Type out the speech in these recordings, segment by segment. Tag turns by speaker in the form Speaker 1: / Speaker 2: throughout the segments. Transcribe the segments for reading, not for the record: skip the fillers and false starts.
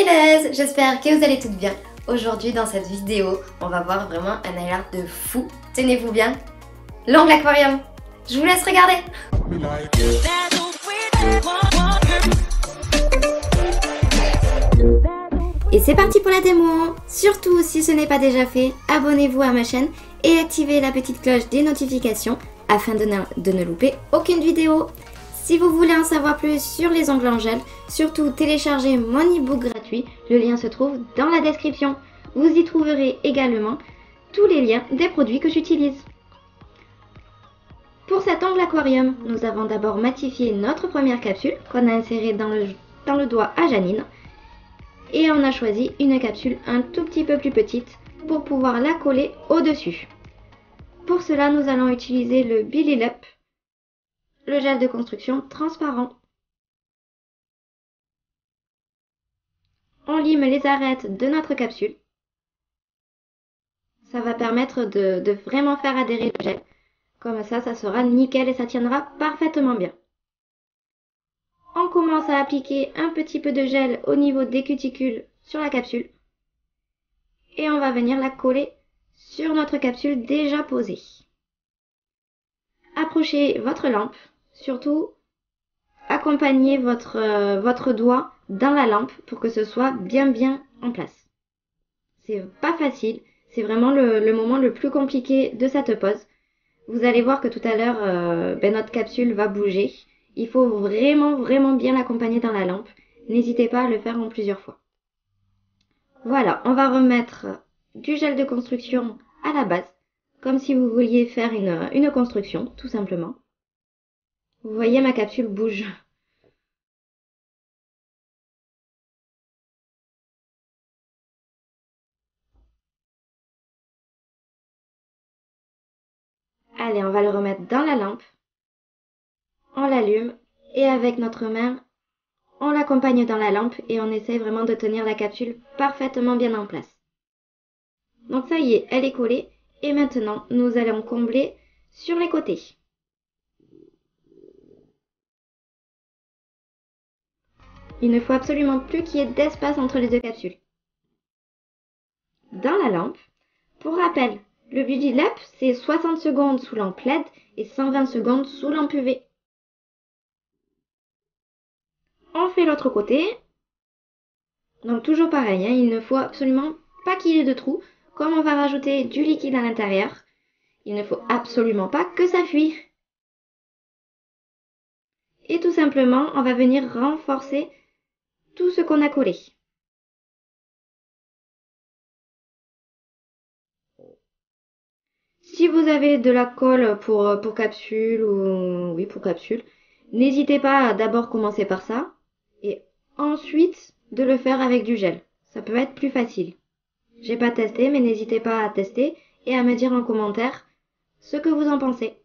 Speaker 1: mes loves, j'espère que vous allez toutes bien. Aujourd'hui dans cette vidéo, on va voir vraiment un nail art de fou. Tenez-vous bien, l'angle aquarium. Je vous laisse regarder. Et c'est parti pour la démo. Surtout si ce n'est pas déjà fait, abonnez-vous à ma chaîne et activez la petite cloche des notifications afin de ne louper aucune vidéo. Si vous voulez en savoir plus sur les ongles en gel, surtout téléchargez mon e-book gratuit, le lien se trouve dans la description. Vous y trouverez également tous les liens des produits que j'utilise. Pour cet ongle aquarium, nous avons d'abord matifié notre première capsule qu'on a insérée dans le doigt à Janine. Et on a choisi une capsule un tout petit peu plus petite pour pouvoir la coller au-dessus. Pour cela, nous allons utiliser le Billy Up, le gel de construction transparent. On lime les arêtes de notre capsule. Ça va permettre de vraiment faire adhérer le gel. Comme ça sera nickel et ça tiendra parfaitement bien. On commence à appliquer un petit peu de gel au niveau des cuticules sur la capsule. Et on va venir la coller sur notre capsule déjà posée. Approchez votre lampe. Surtout, accompagnez votre doigt dans la lampe pour que ce soit bien en place. C'est pas facile, c'est vraiment le moment le plus compliqué de cette pose. Vous allez voir que tout à l'heure, notre capsule va bouger. Il faut vraiment bien l'accompagner dans la lampe. N'hésitez pas à le faire en plusieurs fois. Voilà, on va remettre du gel de construction à la base, comme si vous vouliez faire une construction, tout simplement. Vous voyez, ma capsule bouge. Allez, on va le remettre dans la lampe. On l'allume et avec notre main, on l'accompagne dans la lampe et on essaye vraiment de tenir la capsule parfaitement bien en place. Donc ça y est, elle est collée et maintenant nous allons combler sur les côtés. Il ne faut absolument plus qu'il y ait d'espace entre les deux capsules. Dans la lampe, pour rappel, le Beauty Lap c'est 60 secondes sous lampe LED et 120 secondes sous lampe UV. On fait l'autre côté. Donc toujours pareil, hein, il ne faut absolument pas qu'il y ait de trous. Comme on va rajouter du liquide à l'intérieur, il ne faut absolument pas que ça fuit. Et tout simplement, on va venir renforcer tout ce qu'on a collé. Si vous avez de la colle pour capsule, ou oui pour capsule, n'hésitez pas à d'abord commencer par ça et ensuite de le faire avec du gel. Ça peut être plus facile. J'ai pas testé, mais n'hésitez pas à tester et à me dire en commentaire ce que vous en pensez.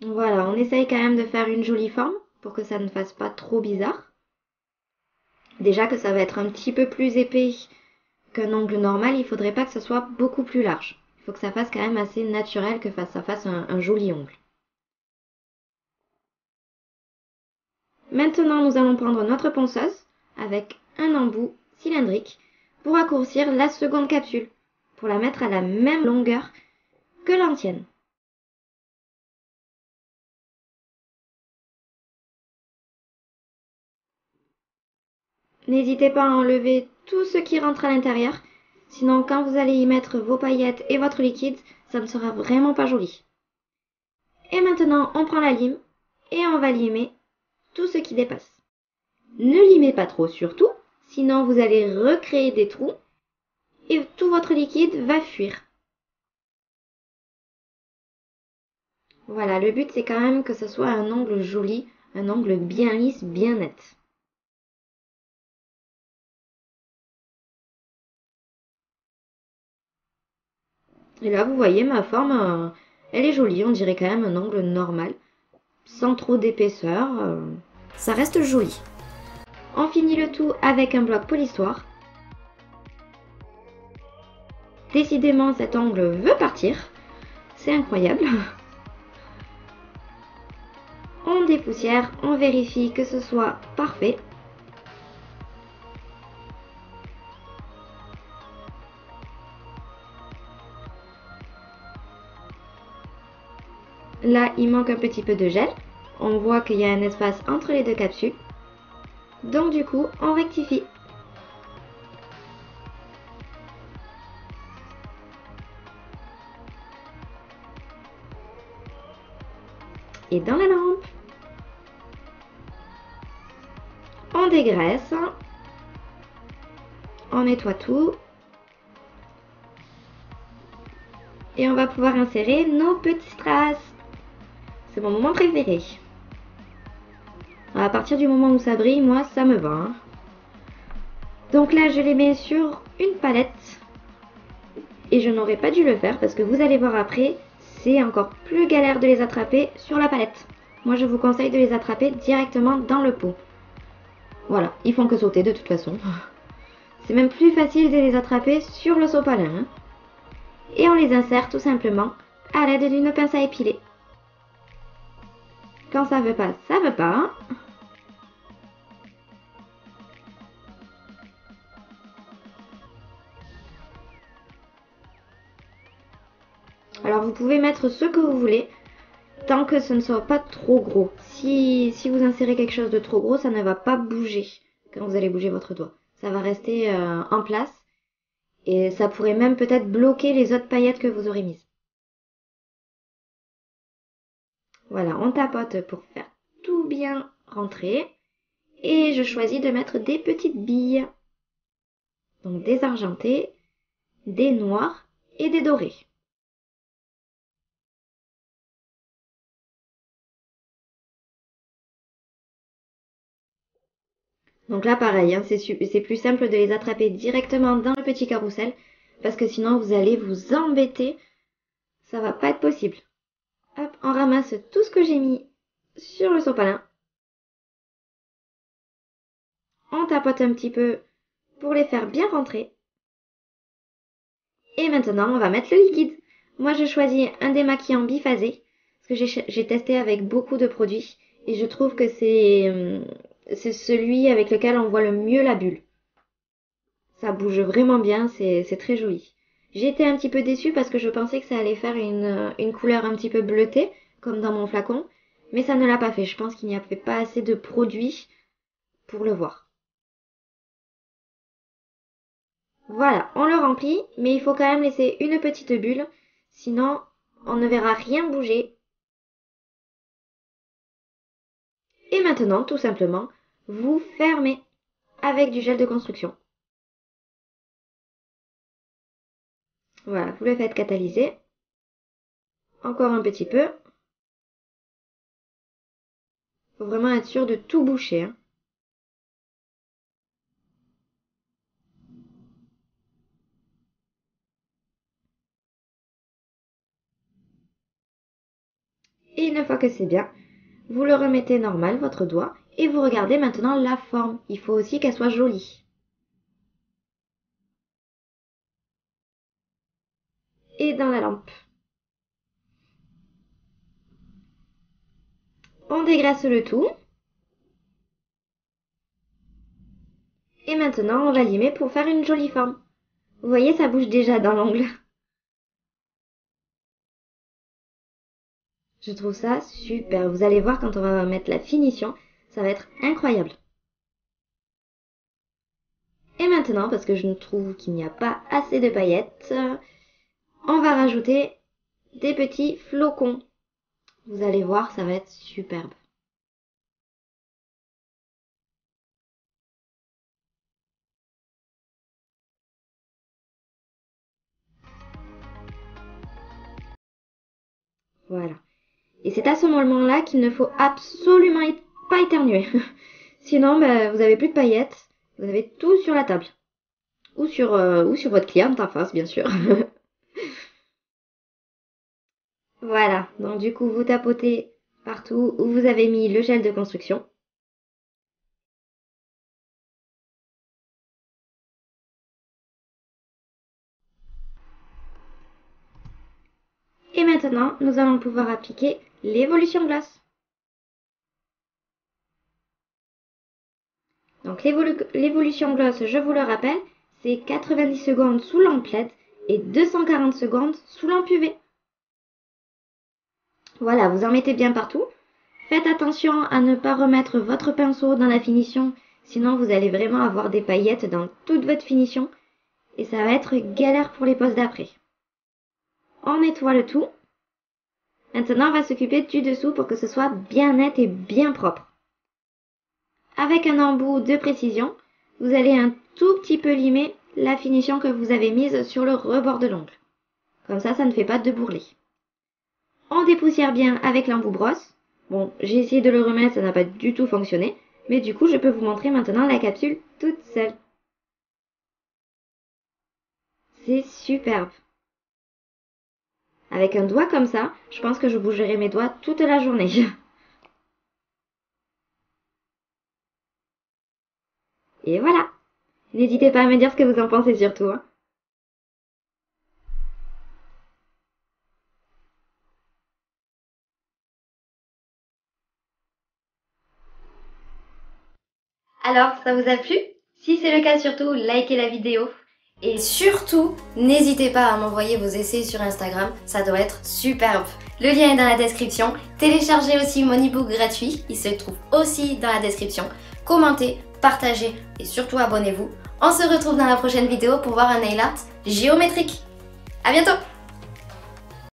Speaker 1: Voilà, on essaye quand même de faire une jolie forme pour que ça ne fasse pas trop bizarre. Déjà que ça va être un petit peu plus épais qu'un ongle normal, il faudrait pas que ce soit beaucoup plus large. Il faut que ça fasse quand même assez naturel, que ça fasse un joli ongle. Maintenant, nous allons prendre notre ponceuse avec un embout cylindrique pour raccourcir la seconde capsule, pour la mettre à la même longueur que l'ancienne. N'hésitez pas à enlever tout ce qui rentre à l'intérieur, sinon quand vous allez y mettre vos paillettes et votre liquide, ça ne sera vraiment pas joli. Et maintenant, on prend la lime et on va limer tout ce qui dépasse. Ne limez pas trop surtout, sinon vous allez recréer des trous et tout votre liquide va fuir. Voilà, le but c'est quand même que ce soit un ongle joli, un ongle bien lisse, bien net. Et là, vous voyez, ma forme, elle est jolie, on dirait quand même un ongle normal, sans trop d'épaisseur. Ça reste joli. On finit le tout avec un bloc polissoir. Décidément, cet ongle veut partir. C'est incroyable. On dépoussière, on vérifie que ce soit parfait. Là, il manque un petit peu de gel. On voit qu'il y a un espace entre les deux capsules. Donc du coup, on rectifie. Et dans la lampe, on dégraisse. On nettoie tout. Et on va pouvoir insérer nos petits strass. C'est mon moment préféré. À partir du moment où ça brille, moi, ça me va. Hein. Donc là, je les mets sur une palette. Et je n'aurais pas dû le faire parce que vous allez voir après, c'est encore plus galère de les attraper sur la palette. Moi, je vous conseille de les attraper directement dans le pot. Voilà, ils font que sauter de toute façon. C'est même plus facile de les attraper sur le sopalin. Hein. Et on les insère tout simplement à l'aide d'une pince à épiler. Quand ça veut pas, ça veut pas. Alors vous pouvez mettre ce que vous voulez, tant que ce ne soit pas trop gros. Si vous insérez quelque chose de trop gros, ça ne va pas bouger quand vous allez bouger votre doigt. Ça va rester en place et ça pourrait même peut-être bloquer les autres paillettes que vous aurez mises. Voilà, on tapote pour faire tout bien rentrer. Et je choisis de mettre des petites billes. Donc des argentés, des noirs et des dorés. Donc là pareil, hein, c'est plus simple de les attraper directement dans le petit carrousel parce que sinon vous allez vous embêter. Ça va pas être possible. Hop, on ramasse tout ce que j'ai mis sur le sopalin. On tapote un petit peu pour les faire bien rentrer. Et maintenant, on va mettre le liquide. Moi, je choisis un démaquillant biphasé parce que j'ai testé avec beaucoup de produits et je trouve que c'est celui avec lequel on voit le mieux la bulle. Ça bouge vraiment bien, c'est très joli. J'ai été un petit peu déçue parce que je pensais que ça allait faire une couleur un petit peu bleutée, comme dans mon flacon, mais ça ne l'a pas fait. Je pense qu'il n'y avait pas assez de produits pour le voir. Voilà, on le remplit, mais il faut quand même laisser une petite bulle, sinon on ne verra rien bouger. Et maintenant, tout simplement, vous fermez avec du gel de construction. Voilà, vous le faites catalyser. Encore un petit peu. Faut vraiment être sûr de tout boucher. Hein. Et une fois que c'est bien, vous le remettez normal, votre doigt, et vous regardez maintenant la forme. Il faut aussi qu'elle soit jolie. Et dans la lampe. On dégraisse le tout. Et maintenant, on va limer pour faire une jolie forme. Vous voyez, ça bouge déjà dans l'ongle. Je trouve ça super. Vous allez voir quand on va mettre la finition, ça va être incroyable. Et maintenant, parce que je trouve qu'il n'y a pas assez de paillettes, on va rajouter des petits flocons. Vous allez voir, ça va être superbe. Voilà. Et c'est à ce moment-là qu'il ne faut absolument pas éternuer. Sinon, bah, vous n'avez plus de paillettes. Vous avez tout sur la table. Ou sur votre cliente en face, bien sûr. Voilà. Donc du coup, vous tapotez partout où vous avez mis le gel de construction. Et maintenant, nous allons pouvoir appliquer l'évolution glace. Donc l'évolution gloss, je vous le rappelle, c'est 90 secondes sous lampe LED et 240 secondes sous lampe UV. Voilà, vous en mettez bien partout. Faites attention à ne pas remettre votre pinceau dans la finition, sinon vous allez vraiment avoir des paillettes dans toute votre finition et ça va être galère pour les poses d'après. On nettoie le tout. Maintenant, on va s'occuper du dessous pour que ce soit bien net et bien propre. Avec un embout de précision, vous allez un tout petit peu limer la finition que vous avez mise sur le rebord de l'ongle. Comme ça ne fait pas de bourrelet. On dépoussière bien avec l'embout brosse. Bon, j'ai essayé de le remettre, ça n'a pas du tout fonctionné. Mais du coup, je peux vous montrer maintenant la capsule toute seule. C'est superbe. Avec un doigt comme ça, je pense que je bougerai mes doigts toute la journée. Et voilà. N'hésitez pas à me dire ce que vous en pensez surtout. Alors, ça vous a plu? Si c'est le cas, surtout, likez la vidéo. Et surtout, n'hésitez pas à m'envoyer vos essais sur Instagram, ça doit être superbe. Le lien est dans la description. Téléchargez aussi mon e-book gratuit, il se trouve aussi dans la description. Commentez, partagez et surtout abonnez-vous. On se retrouve dans la prochaine vidéo pour voir un nail art géométrique. À bientôt!